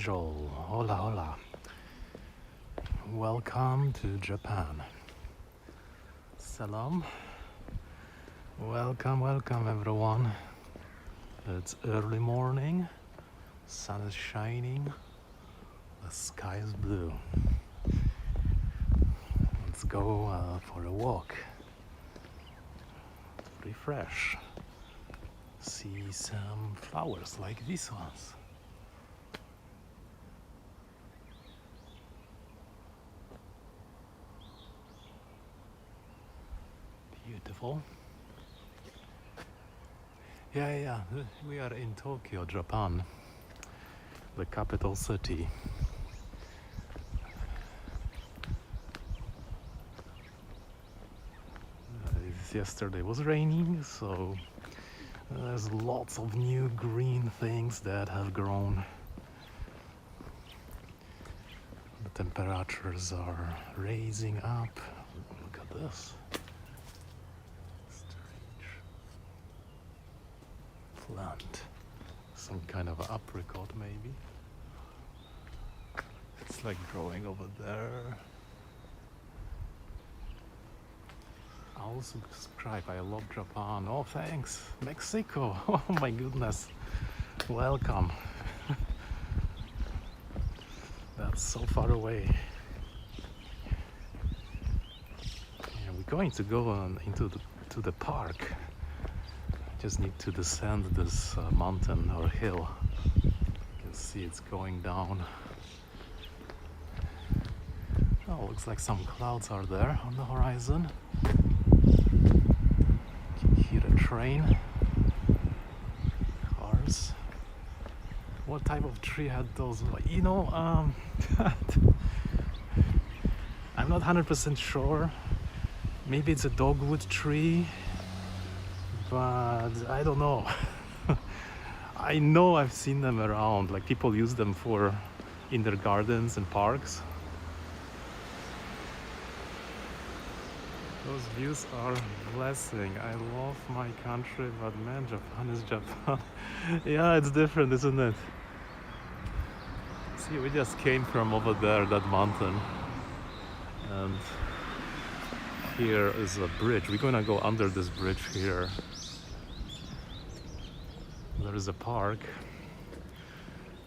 Angel, hola hola. Welcome to Japan. Salam. Welcome everyone. It's early morning, sun is shining, the sky is blue. Let's go for a walk, refresh, see some flowers like these ones. Beautiful. Yeah, we are in Tokyo, Japan, the capital city. Yesterday was raining, so there's lots of new green things that have grown. The temperatures are raising up. Look at this. Strange plant. Some kind of apricot, maybe. It's like growing over there. I'll subscribe. I love Japan. Oh, thanks. Mexico. Oh my goodness. Welcome. That's so far away. Yeah, we're going to go into the park. I just need to descend this mountain or hill. You can see it's going down. Oh, looks like some clouds are there on the horizon. Can hear a train. Cars. What type of tree had those? You know, I'm not 100% sure. Maybe it's a dogwood tree, but I don't know. I know I've seen them around, like people use them in their gardens and parks. Those views are a blessing. I love my country, but man, Japan is Japan. Yeah, it's different, isn't it? See, we just came from over there, that mountain. And here is a bridge. We're gonna go under this bridge here. There is a park.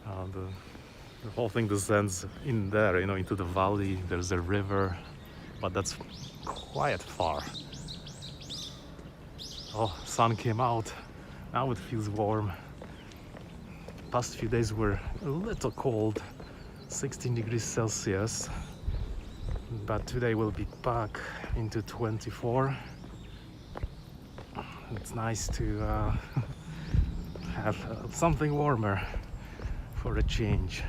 The whole thing descends in there, you know, into the valley. There's a river, but that's quite far. Oh, sun came out. Now it feels warm. Past few days were a little cold, 16 degrees Celsius. But today we'll be back into 24. It's nice to have something warmer for a change.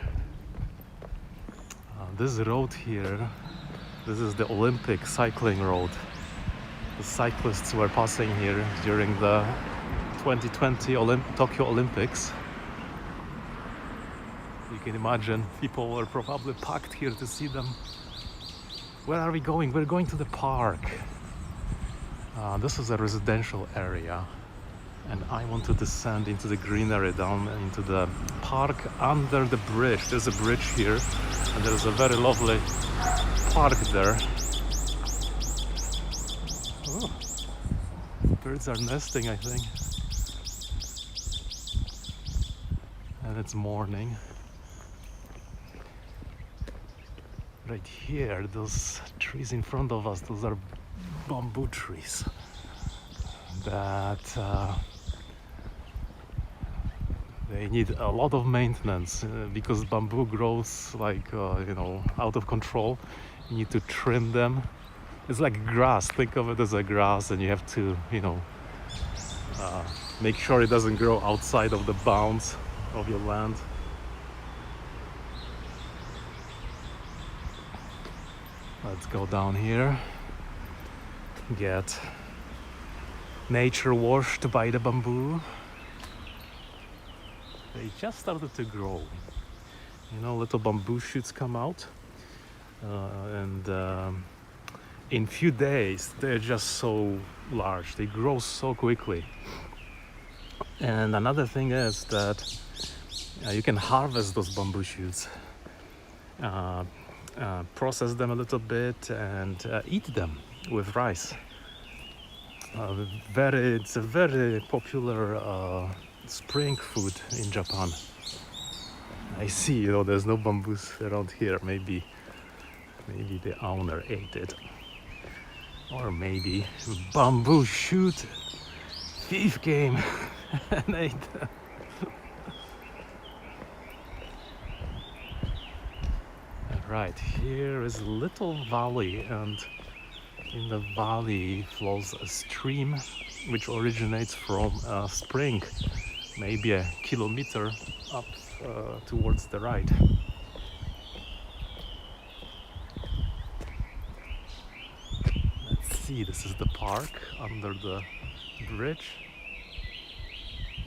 This road here, this is the Olympic cycling road. The cyclists were passing here during the 2020 Tokyo Olympics. You can imagine people were probably packed here to see them. Where are we going? We're going to the park. This is a residential area, and I want to descend into the greenery down into the park under the bridge. There's a bridge here, and there's a very lovely park there. Oh, birds are nesting, I think. And it's morning. Right here, those trees in front of us, those are bamboo trees that they need a lot of maintenance because bamboo grows like out of control. You need to trim them. It's like grass. Think of it as a grass, and you have to make sure it doesn't grow outside of the bounds of your land. Let's go down here, get nature washed by the bamboo. They just started to grow. You know, little bamboo shoots come out, and in few days they're just so large. They grow so quickly. And another thing is that You can harvest those bamboo shoots, process them a little bit, and eat them with rice. It's a very popular spring food in Japan. I see, there's no bamboos around here. Maybe the owner ate it, or maybe bamboo shoot thief came and ate them. Right, here is a little valley, and in the valley flows a stream which originates from a spring, maybe a kilometer up towards the right. Let's see, this is the park under the bridge.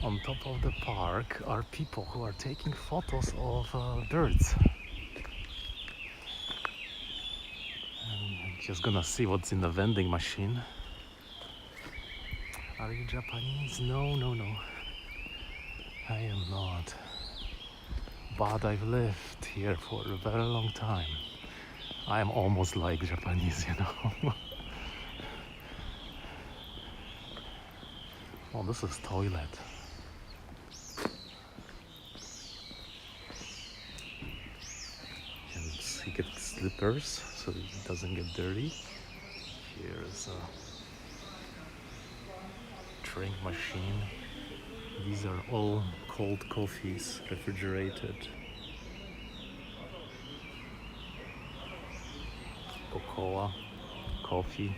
On top of the park are people who are taking photos of birds. Just gonna see what's in the vending machine. Are you Japanese? No. I am not. But I've lived here for a very long time. I am almost like Japanese, Oh, this is toilet. You get slippers so it doesn't get dirty. Here's a drink machine. These are all cold coffees, refrigerated. Cocoa, coffee,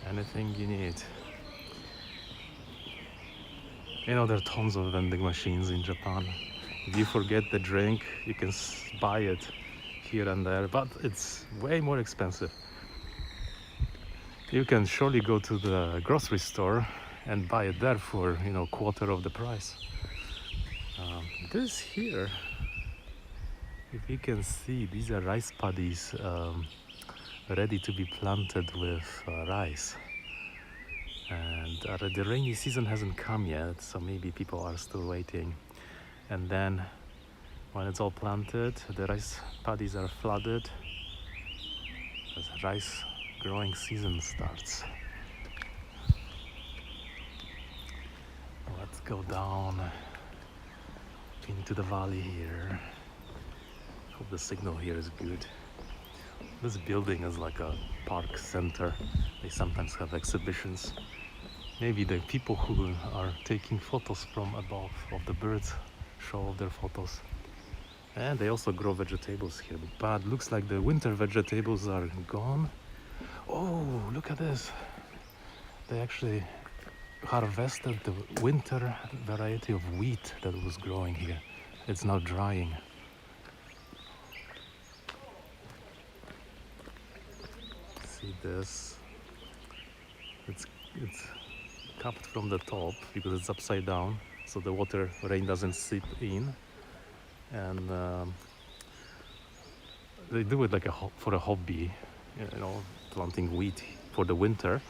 anything you need. There are tons of vending machines in Japan. If you forget the drink, you can buy it here and there, but it's way more expensive. You can surely go to the grocery store and buy it there for quarter of the price. This here, if you can see, these are rice paddies ready to be planted with rice. And the rainy season hasn't come yet, so maybe people are still waiting. And then when it's all planted, the rice paddies are flooded as rice growing season starts. Let's go down into the valley here. Hope the signal here is good. This building is like a park center. They sometimes have exhibitions. Maybe the people who are taking photos from above of the birds show off their photos. And they also grow vegetables here, but looks like the winter vegetables are gone. Oh, look at this. They actually harvested the winter variety of wheat that was growing here. It's now drying. See this? It's capped from the top because it's upside down, so the rain doesn't seep in. And they do it like for a hobby, planting wheat for the winter.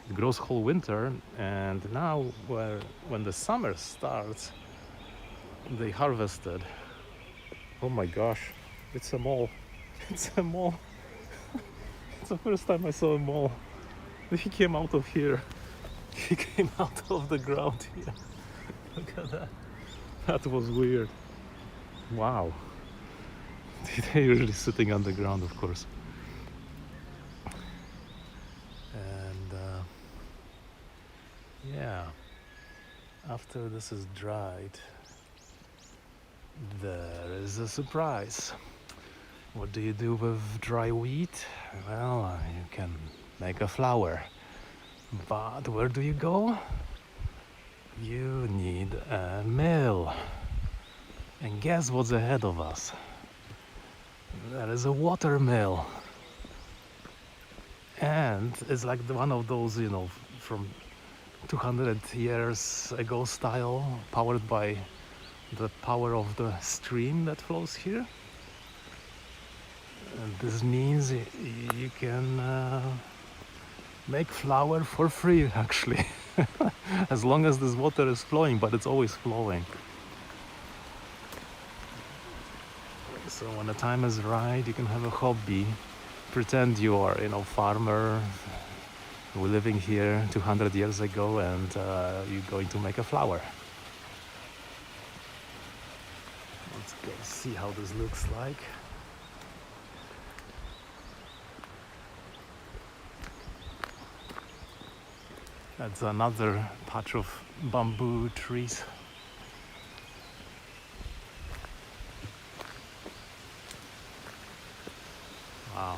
It grows whole winter, and now when the summer starts, they harvested. Oh my gosh, it's a mole. It's a mole. It's the first time I saw a mole. He came out of here. He came out of the ground here. Look at that. That was weird. Wow. They're usually sitting on the ground, of course. And yeah, after this is dried, there is a surprise. What do you do with dry wheat? Well, you can make a flour. But where do you go? You need a mill. And guess what's ahead of us? There is a water mill. And it's like one of those, from 200 years ago style, powered by the power of the stream that flows here. And this means you can make flour for free, actually. As long as this water is flowing, but it's always flowing. So when the time is right, you can have a hobby. Pretend you are, farmer. We're living here 200 years ago, and you're going to make a flower. Let's go see how this looks like. That's another patch of bamboo trees. Wow.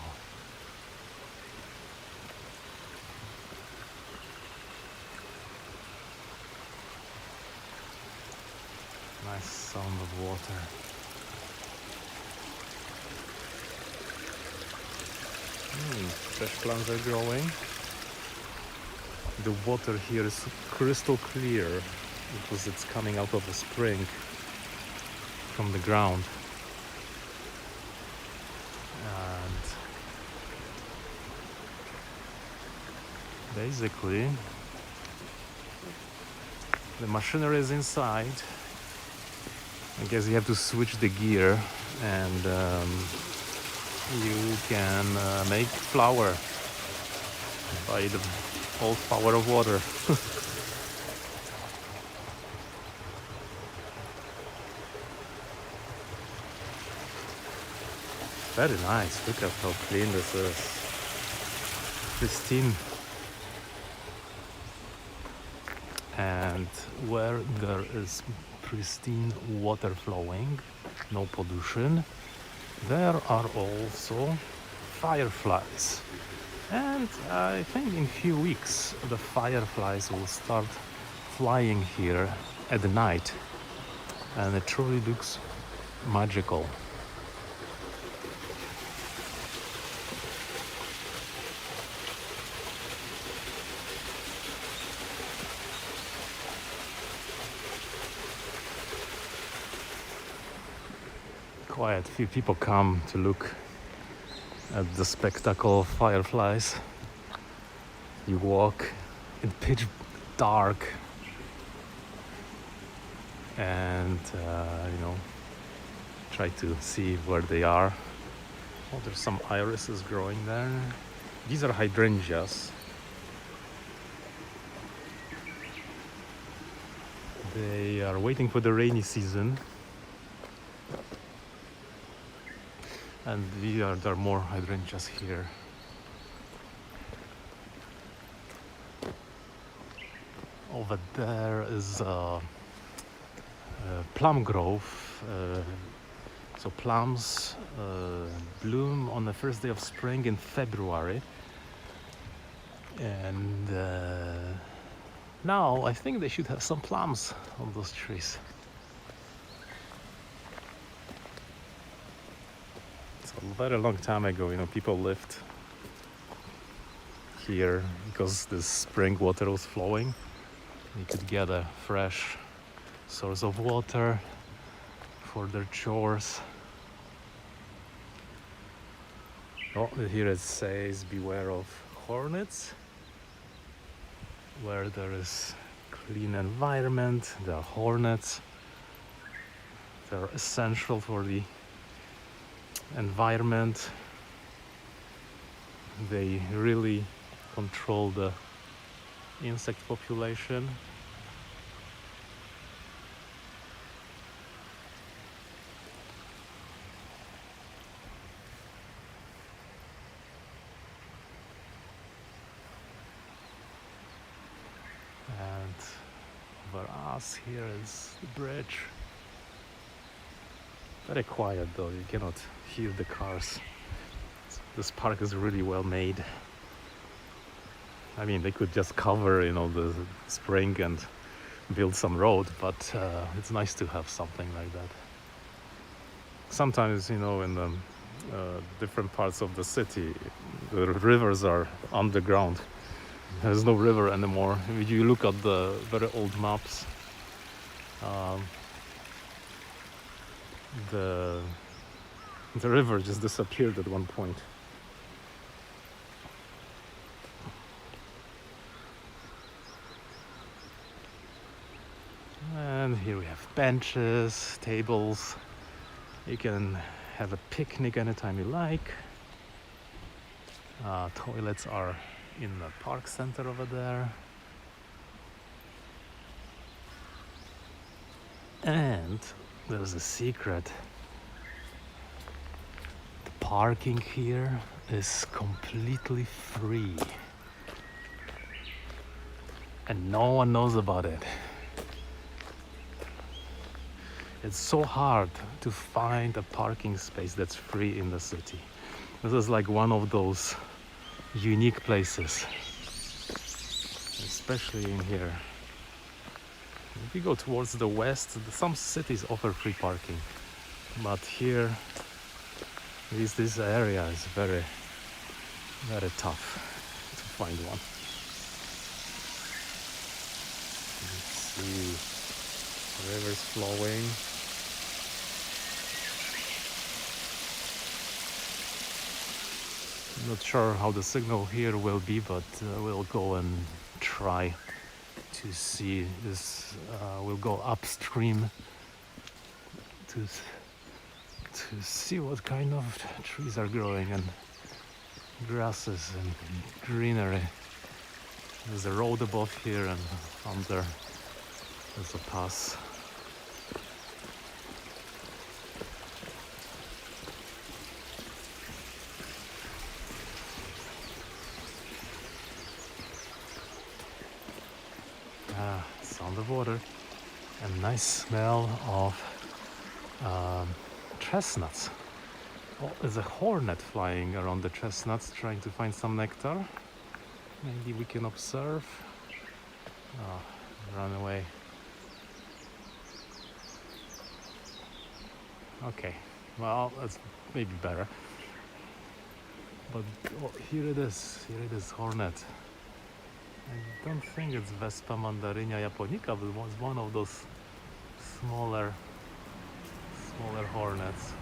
Nice sound of water. Fresh plants are growing. The water here is crystal clear because it's coming out of a spring from the ground. And basically, the machinery is inside. I guess you have to switch the gear, and you can make flour by the whole power of water. Very nice. Look at how clean this is. Pristine. And where there is pristine water flowing, no pollution, there are also fireflies. And I think in a few weeks the fireflies will start flying here at night, and it truly looks magical. Quite a few people come to look at the spectacle of fireflies. You walk in pitch dark and try to see where they are. Oh, there's some irises growing there. These are hydrangeas. They are waiting for the rainy season. And there are more hydrangeas here. Over there is a plum grove. So plums bloom on the first day of spring in February. And now I think they should have some plums on those trees. A very long time ago, people lived here because the spring water was flowing. They could get a fresh source of water for their chores. Oh, here it says beware of hornets. Where there is clean environment, there are hornets. They're essential for the environment. They really control the insect population. And over us here is the bridge. Very quiet though, you cannot hear the cars. This park is really well made. I mean, they could just cover, the spring and build some road, but it's nice to have something like that. Sometimes, in the different parts of the city, the rivers are underground. There's no river anymore. If you look at the very old maps, the river just disappeared at one point. And here we have benches, tables. You can have a picnic anytime you like. Toilets are in the park center over there. And there's a secret. The parking here is completely free. And no one knows about it. It's so hard to find a parking space that's free in the city. This is like one of those unique places, especially in here. If you go towards the west, some cities offer free parking, but here, at least this area is very, very tough to find one. Let's see, rivers flowing. Not sure how the signal here will be, but we'll go and try to see this. We'll go upstream to see what kind of trees are growing and grasses and greenery. There's a road above here, and under there's a pass. Sound of water and nice smell of chestnuts. Oh, there's a hornet flying around the chestnuts trying to find some nectar. Maybe we can observe. Oh, run away. Okay, well, that's maybe better. But oh, here it is, hornet. I don't think it's Vespa mandarinia japonica, but it was one of those smaller hornets.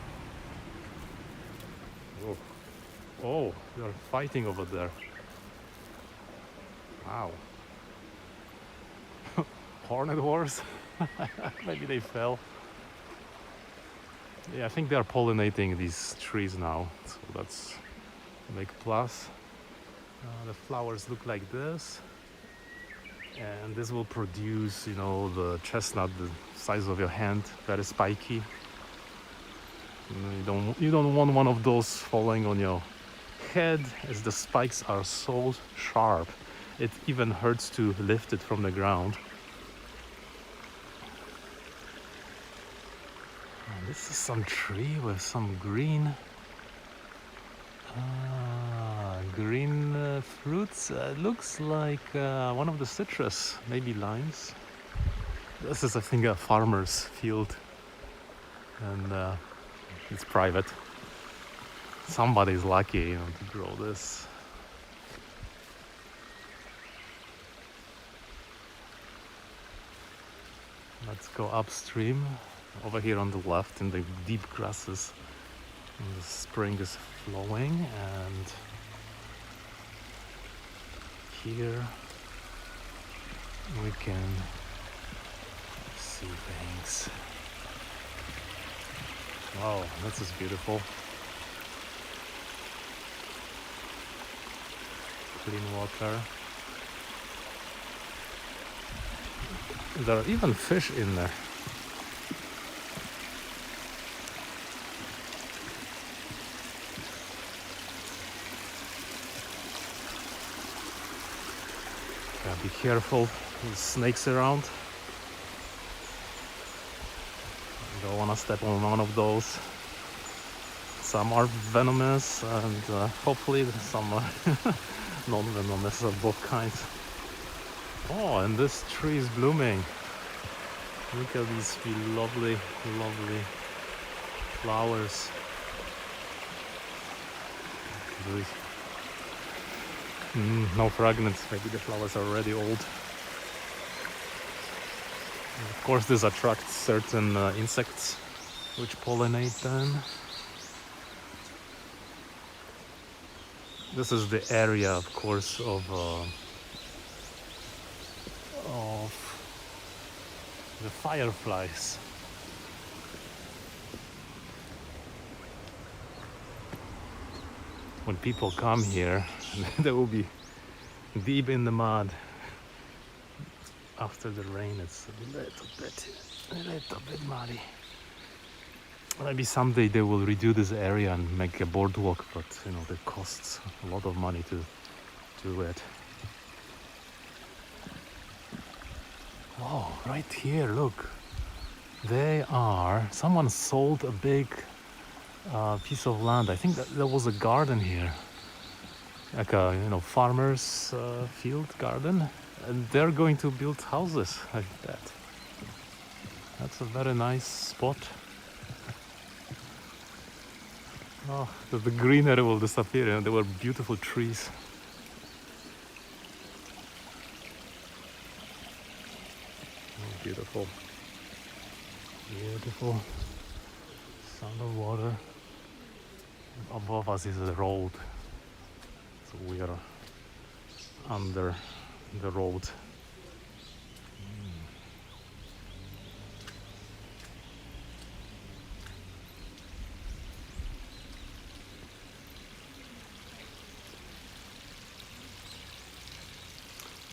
Oh, they're fighting over there. Wow. Hornet wars? Maybe they fell. Yeah, I think they are pollinating these trees now, so that's a big plus. The flowers look like this. And this will produce, you know, the chestnut the size of your hand, very spiky. You don't want one of those falling on your head, as the spikes are so sharp. It even hurts to lift it from the ground. And this is some tree with some green fruits. Looks like one of the citrus, maybe limes. This is, I think, a farmer's field, and it's private. Somebody's lucky, you know, to grow this. Let's go upstream. Over here on the left, in the deep grasses, and the spring is flowing, and here we can see things. Wow, this is beautiful. Clean water. There are even fish in there. Be careful, there's snakes around. You don't want to step on one of those. Some are venomous, and hopefully some are non-venomous of both kinds. Oh, and this tree is blooming. Look at these lovely flowers. No fragrance, maybe the flowers are already old. And of course, this attracts certain insects which pollinate them. This is the area, of course, of the fireflies. when people come here, they will be deep in the mud. After the rain, it's a little bit muddy. Maybe someday they will redo this area and make a boardwalk, but you know, that costs a lot of money to do it. Oh, right here, look. Someone sold a big piece of land. I think that there was a garden here, like a farmer's field garden, and they're going to build houses like that. That's a very nice spot. Oh, the greenery will disappear, and there were beautiful trees. Oh, beautiful. Beautiful. Sound of water. Above us is the road. So we are under the road.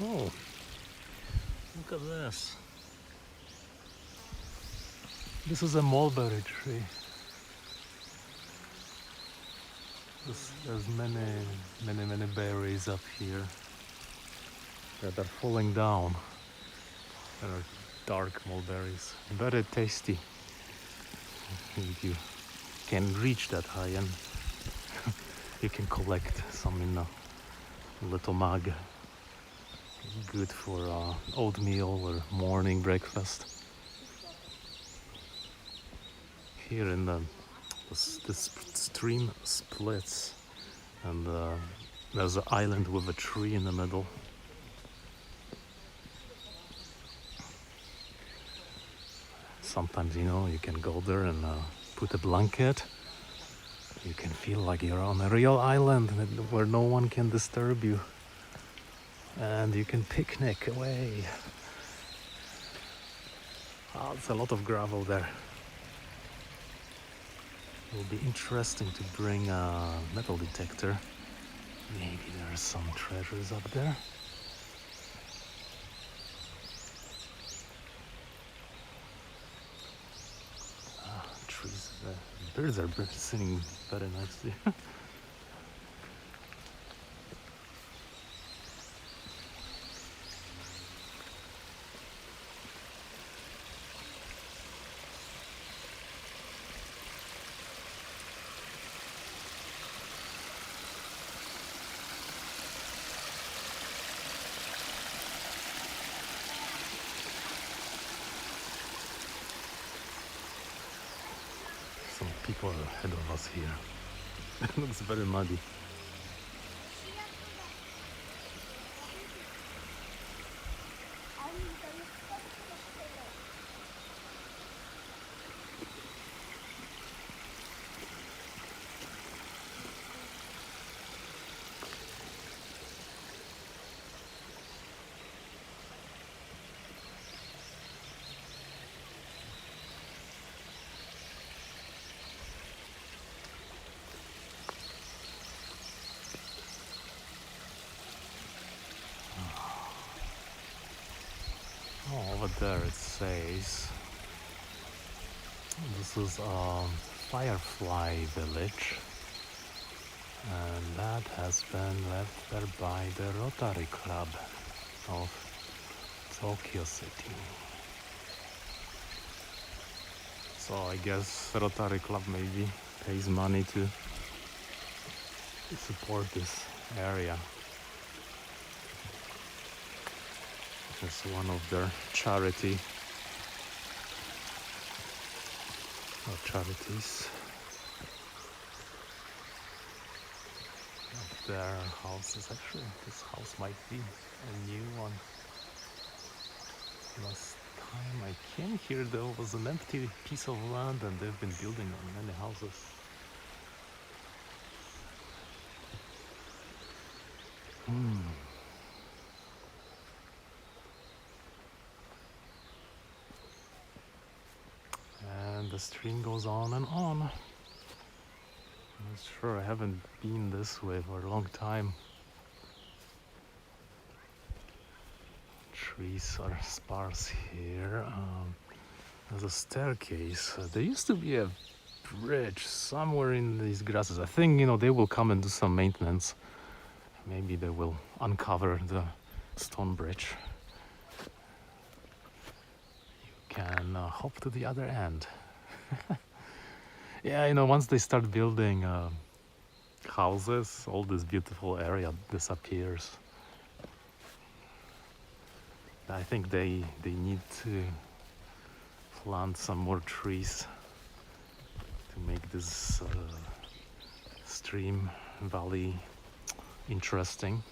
Oh, look at this. This is a mulberry tree. There's many berries up here that are falling down. There are dark mulberries, very tasty. If you can reach that high, and you can collect some in a little mug. Good for oatmeal or morning breakfast. Here in this stream splits, and there's an island with a tree in the middle. Sometimes you can go there and put a blanket. You can feel like you're on a real island where no one can disturb you, and you can picnic away. Oh, there's a lot of gravel there. It will be interesting to bring a metal detector. Maybe there are some treasures up there. Trees. Birds are singing very nicely. Some people are ahead of us here. It looks very muddy. Oh, over there it says this is Firefly Village, and that has been left there by the Rotary Club of Tokyo City. So I guess Rotary Club maybe pays money to support this area. It's one of their charities. Up there, houses. Actually, this house might be a new one. Last time I came here, there was an empty piece of land, and they've been building on many houses. And the stream goes on and on. Sure, I haven't been this way for a long time. Trees are sparse here. There's a staircase. There used to be a bridge somewhere in these grasses. I think, they will come and do some maintenance. Maybe they will uncover the stone bridge. You can hop to the other end. Yeah, once they start building houses, all this beautiful area disappears. I think they need to plant some more trees to make this stream valley interesting.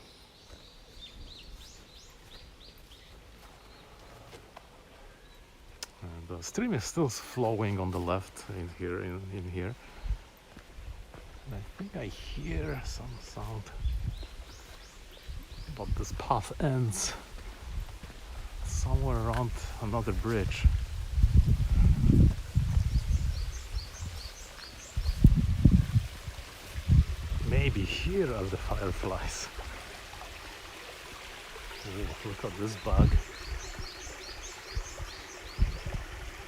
The stream is still flowing on the left in here. And I think I hear some sound, but this path ends somewhere around another bridge. Maybe here are the fireflies. Oh, look at this bug.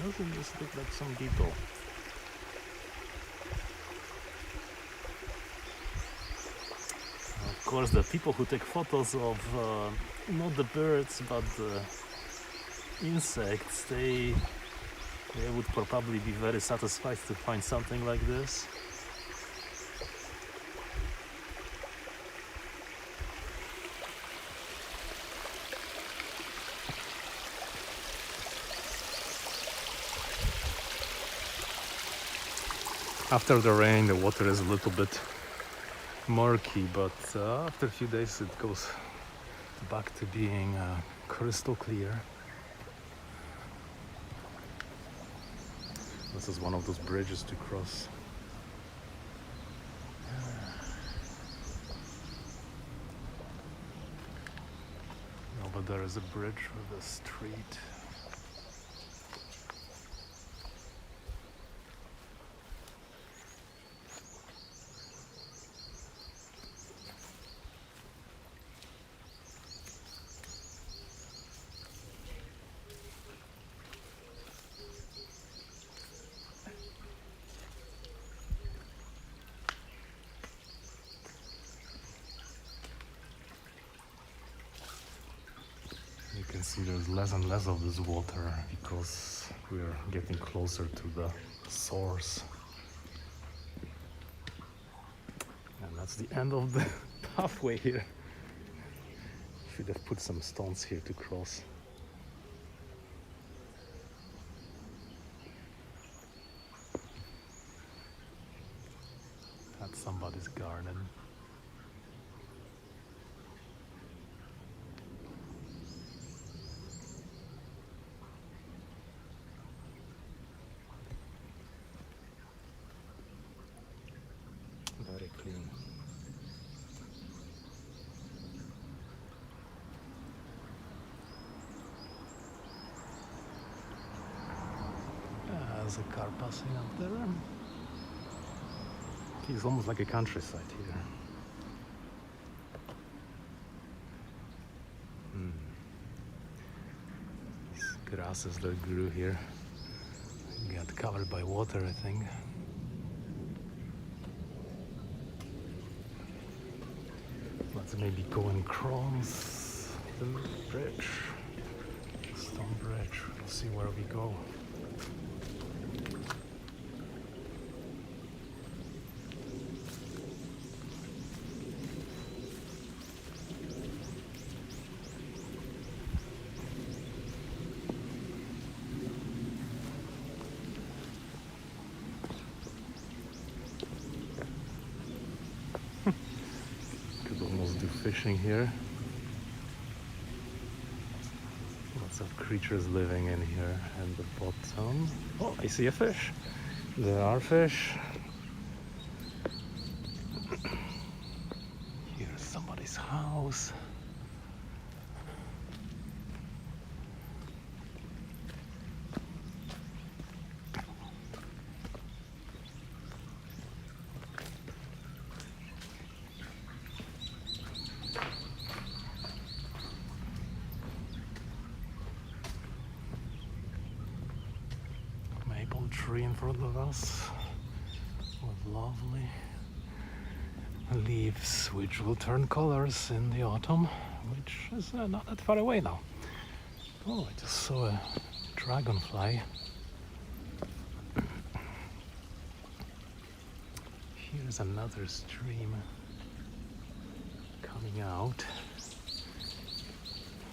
Doesn't this look like some people? Of course, the people who take photos of not the birds but the insects, they would probably be very satisfied to find something like this. After the rain, the water is a little bit murky, but after a few days it goes back to being crystal clear. This is one of those bridges to cross. Over there is a bridge with a street. You can see there's less and less of this water because we're getting closer to the source. And that's the end of the pathway here. Should have put some stones here to cross. That's somebody's garden. Very clean. There's a car passing up there. It's almost like a countryside here. These grasses that grew here got covered by water, I think. Let's maybe go and cross the bridge, stone bridge. We'll see where we go. Do fishing here. Lots of creatures living in here at the bottom. Oh, I see a fish. There are fish. Here's somebody's house. tree in front of us with lovely leaves which will turn colors in the autumn, which is not that far away now. Oh, I just saw a dragonfly. Here's another stream coming out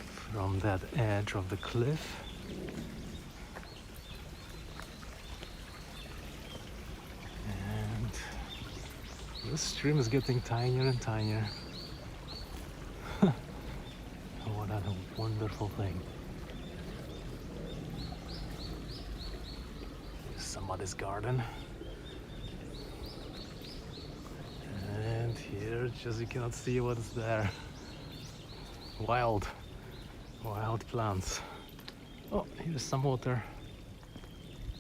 from that edge of the cliff. And this stream is getting tinier and tinier. What a wonderful thing. Here's somebody's garden. And here, just you cannot see what's there. Wild plants. Oh, here's some water.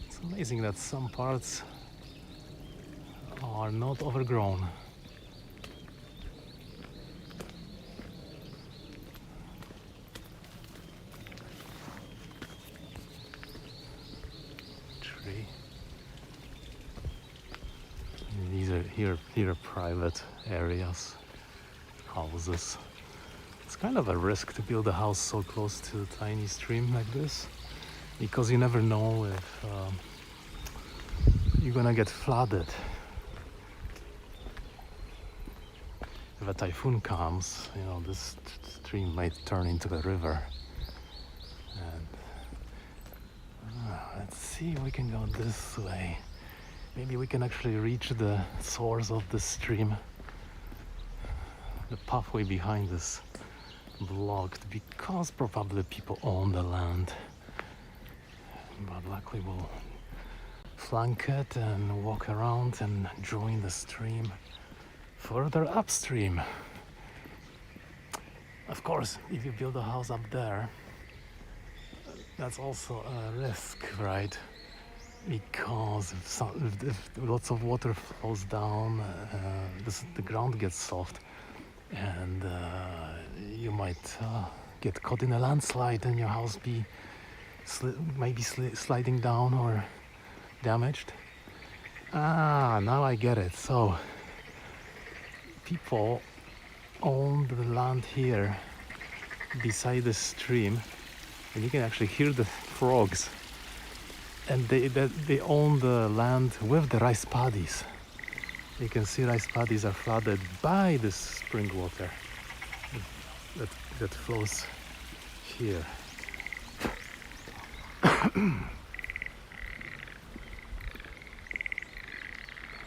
It's amazing that some parts are not overgrown. Tree. These are here are private areas, houses. It's kind of a risk to build a house so close to a tiny stream like this, because you never know if you're gonna get flooded. If a typhoon comes, you know, this stream might turn into a river. And let's see if we can go this way. Maybe we can actually reach the source of the stream. The pathway behind this blocked because probably people own the land. But luckily we'll flank it and walk around and join the stream further upstream. Of course, if you build a house up there, that's also a risk, right? Because if lots of water flows down, the ground gets soft, and you might get caught in a landslide and your house be maybe sliding down or damaged. Now I get it. So people own the land here beside the stream, and you can actually hear the frogs. And they own the land with the rice paddies. You can see rice paddies are flooded by the spring water that flows here.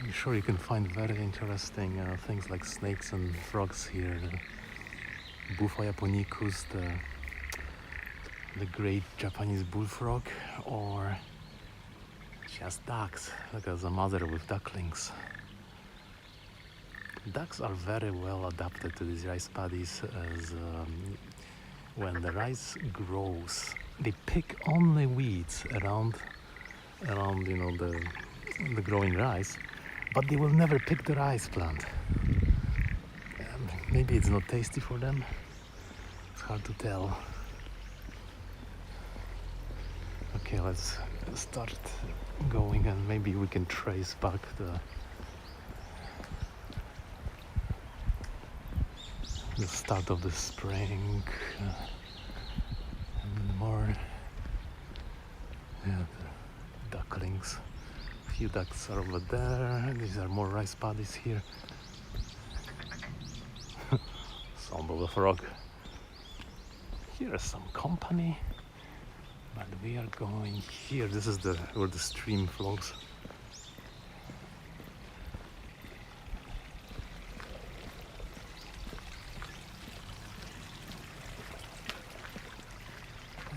I'm sure you can find very interesting things like snakes and frogs here. The Bufo japonicus, the great Japanese bullfrog, or just ducks, like as a mother with ducklings. Ducks are very well adapted to these rice paddies, as when the rice grows, they pick only weeds around the growing rice, but they will never pick the rice plant. Maybe it's not tasty for them. It's hard to tell. Okay, let's start going, and maybe we can trace back the start of the spring and more. Yeah, the ducklings. A few ducks are over there. These are more rice paddies here. Sound of a frog. Here is some company. But we are going here. This is where the stream flows.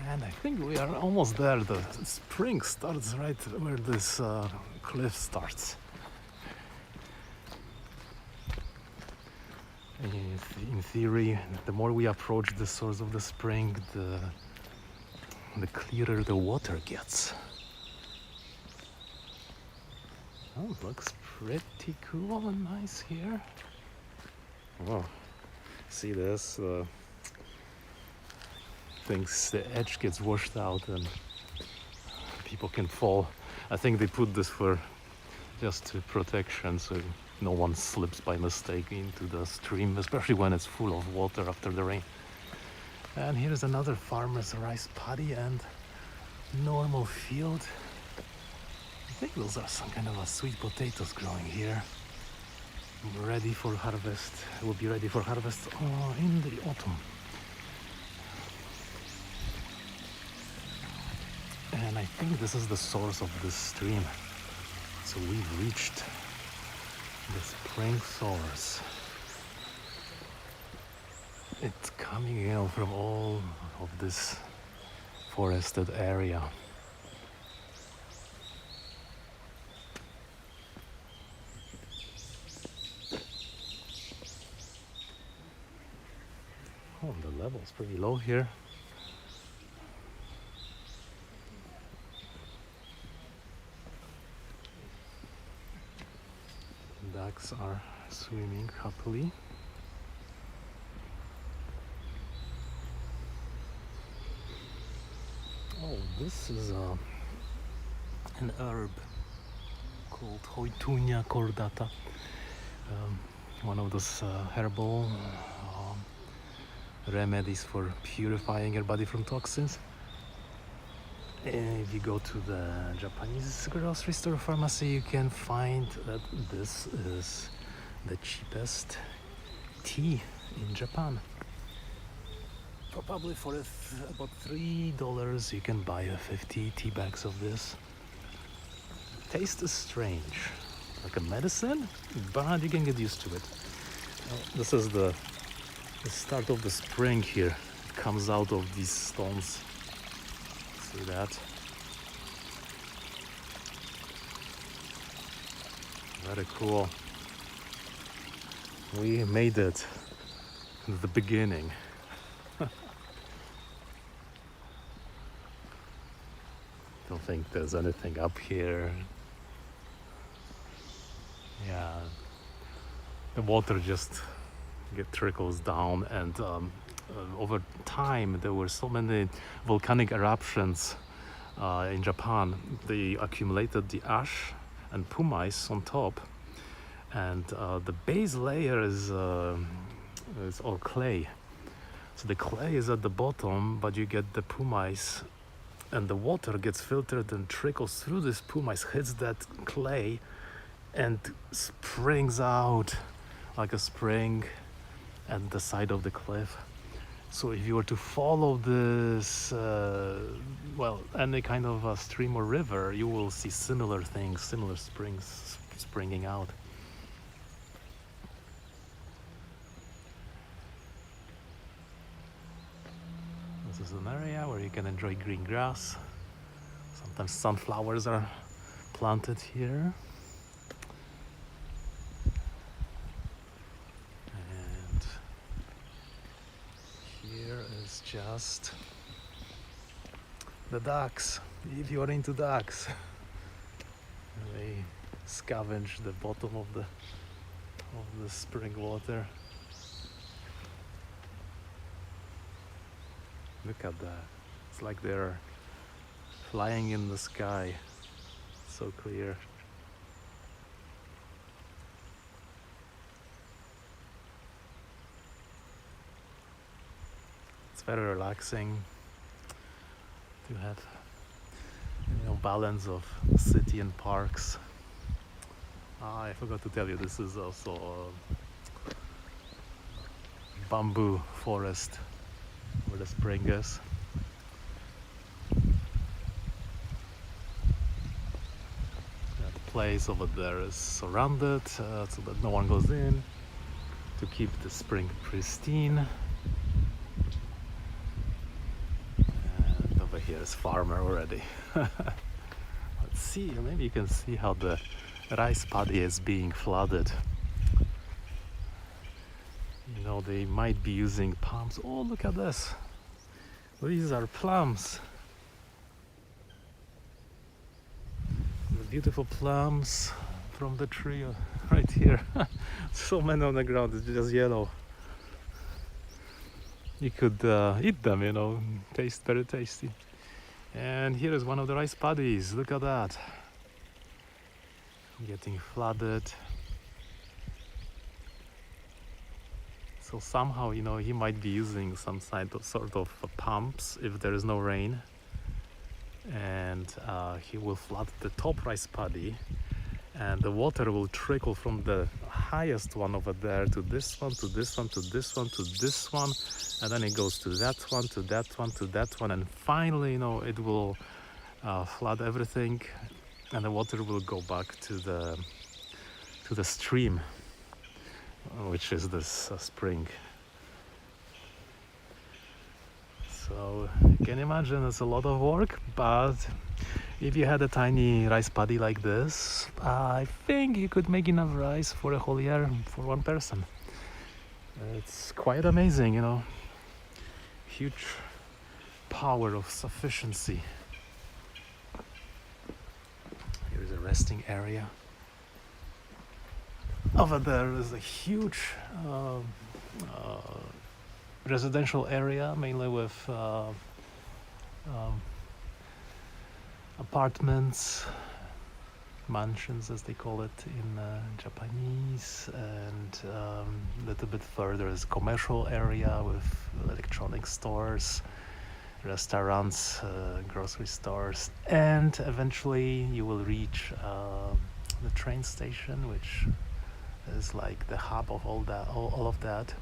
And I think we are almost there. The spring starts right where this cliff starts. In theory, the more we approach the source of the spring, the clearer the water gets. Oh, it looks pretty cool and nice here. Oh, see this? The edge gets washed out and people can fall I think they put this for just protection, so no one slips by mistake into the stream, especially when it's full of water after the rain. And here's another farmer's rice paddy and normal field. I think those are some kind of sweet potatoes growing here, ready for harvest. Will be ready for harvest in the autumn. And I think this is the source of this stream. So we've reached the spring source. It's coming, you know, from all of this forested area. Oh, the level's pretty low here. Ducks are swimming happily. Oh, this is an herb called Hoitunia cordata. One of those herbal remedies for purifying your body from toxins. If you go to the Japanese grocery store pharmacy, you can find that this is the cheapest tea in Japan. Probably for about $3 you can buy 50 tea bags of this. Taste is strange, like a medicine, but you can get used to it. This is the start of the spring here. It comes out of these stones. See that? Very cool. We made it in the beginning. Don't think there's anything up here. Yeah, the water just trickles down, and over time there were so many volcanic eruptions in Japan. They accumulated the ash and pumice on top, and the base layer is all clay. So the clay is at the bottom, but you get the pumice, and the water gets filtered and trickles through this pumice, hits that clay, and springs out like a spring at the side of the cliff. So if you were to follow this, any kind of a stream or river, you will see similar things, similar springs springing out. This is an area where you can enjoy green grass. Sometimes sunflowers are planted here. And here is just the ducks. If you are into ducks, they scavenge the bottom of the spring water. Look at that. It's like they're flying in the sky. So clear. It's very relaxing to have, balance of city and parks. I forgot to tell you, this is also a bamboo forest where the spring is. The place over there is surrounded so that no one goes in, to keep the spring pristine. And over here is farmer already. Let's see, maybe you can see how the rice paddy is being flooded. They might be using palms. Oh, look at this. These are plums. The beautiful plums from the tree right here. So many on the ground, it's just yellow. You could eat them, taste very tasty. And here is one of the rice paddies. Look at that. getting flooded. So somehow, he might be using some sort of pumps if there is no rain, and he will flood the top rice paddy, and the water will trickle from the highest one over there to this one, to this one, to this one, to this one, and then it goes to that one, to that one, to that one, and finally, it will flood everything, and the water will go back to the stream, which is this spring. So you can imagine it's a lot of work, but if you had a tiny rice paddy like this, I think you could make enough rice for a whole year for one person. It's quite amazing, huge power of sufficiency. Here is a resting area. Over there is a huge residential area, mainly with apartments, mansions as they call it in Japanese, and a little bit further is a commercial area with electronic stores, restaurants, grocery stores, and eventually you will reach the train station, which is like the hub of all of that.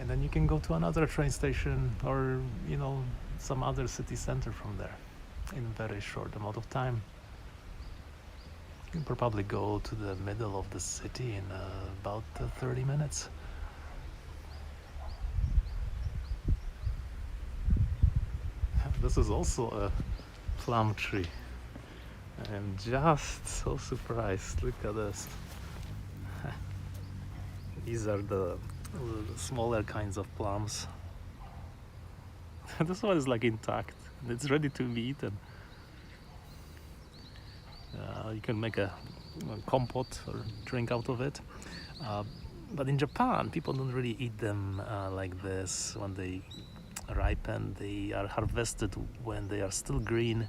And then you can go to another train station or some other city center from there in a very short amount of time. You can probably go to the middle of the city in about 30 minutes. This is also a plum tree. I am just so surprised. Look at this. These are the smaller kinds of plums. This one is like intact and it's ready to be eaten. You can make a compote or drink out of it. But in Japan, people don't really eat them like this when they ripen. They are harvested when they are still green.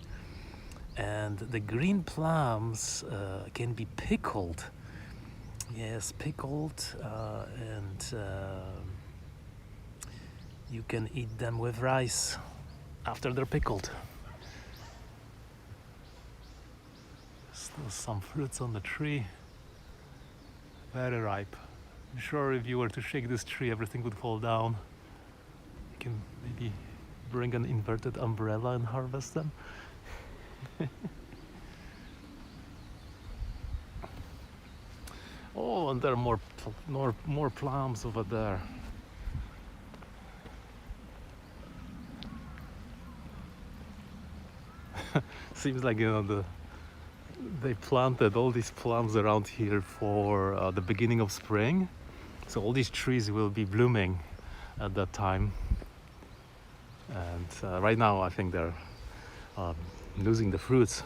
And the green plums can be pickled. Yes, pickled, and you can eat them with rice after they're pickled. Still some fruits on the tree, very ripe. I'm sure if you were to shake this tree, everything would fall down. You can maybe bring an inverted umbrella and harvest them. Oh, and there are more plums over there. Seems like they planted all these plums around here for the beginning of spring, so all these trees will be blooming at that time. And right now, I think they're losing the fruits.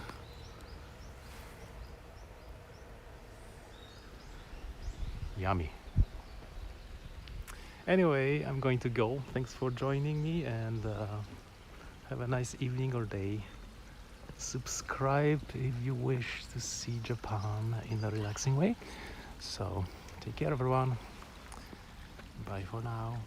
Yummy. Anyway, I'm going to go. Thanks for joining me, and have a nice evening or day. Subscribe if you wish to see Japan in a relaxing way. So take care, everyone. Bye for now.